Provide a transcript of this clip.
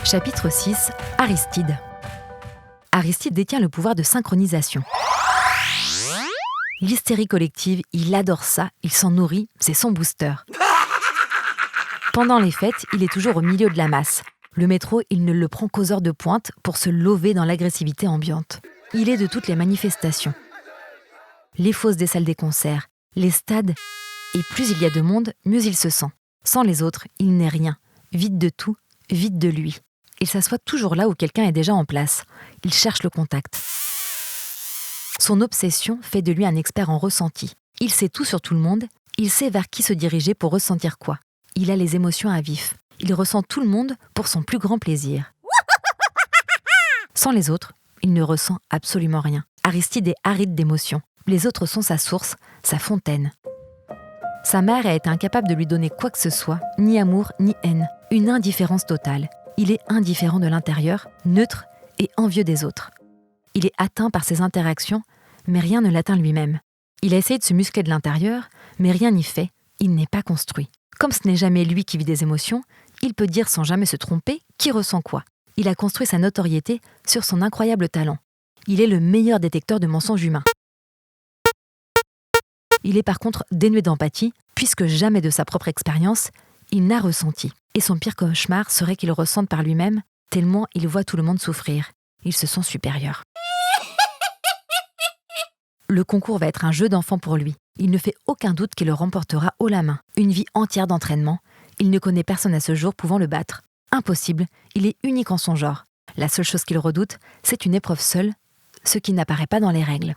Chapitre 6. Aristide. Aristide détient le pouvoir de synchronisation. L'hystérie collective, il adore ça, il s'en nourrit, c'est son booster. Pendant les fêtes, il est toujours au milieu de la masse. Le métro, il ne le prend qu'aux heures de pointe pour se lever dans l'agressivité ambiante. Il est de toutes les manifestations. Les fosses des salles des concerts, les stades, et plus il y a de monde, mieux il se sent. Sans les autres, il n'est rien. Vide de tout, vide de lui. Il s'assoit toujours là où quelqu'un est déjà en place. Il cherche le contact. Son obsession fait de lui un expert en ressenti. Il sait tout sur tout le monde, il sait vers qui se diriger pour ressentir quoi. Il a les émotions à vif. Il ressent tout le monde pour son plus grand plaisir. Sans les autres, il ne ressent absolument rien. Aristide est aride d'émotions. Les autres sont sa source, sa fontaine. Sa mère a été incapable de lui donner quoi que ce soit, ni amour, ni haine. Une indifférence totale. Il est indifférent de l'intérieur, neutre et envieux des autres. Il est atteint par ses interactions, mais rien ne l'atteint lui-même. Il a essayé de se muscler de l'intérieur, mais rien n'y fait, il n'est pas construit. Comme ce n'est jamais lui qui vit des émotions, il peut dire sans jamais se tromper qui ressent quoi. Il a construit sa notoriété sur son incroyable talent. Il est le meilleur détecteur de mensonges humains. Il est par contre dénué d'empathie, puisque jamais de sa propre expérience, il n'a ressenti. Et son pire cauchemar serait qu'il ressente par lui-même, tellement il voit tout le monde souffrir. Il se sent supérieur. Le concours va être un jeu d'enfant pour lui. Il ne fait aucun doute qu'il le remportera haut la main. Une vie entière d'entraînement. Il ne connaît personne à ce jour pouvant le battre. Impossible, il est unique en son genre. La seule chose qu'il redoute, c'est une épreuve seule, ce qui n'apparaît pas dans les règles.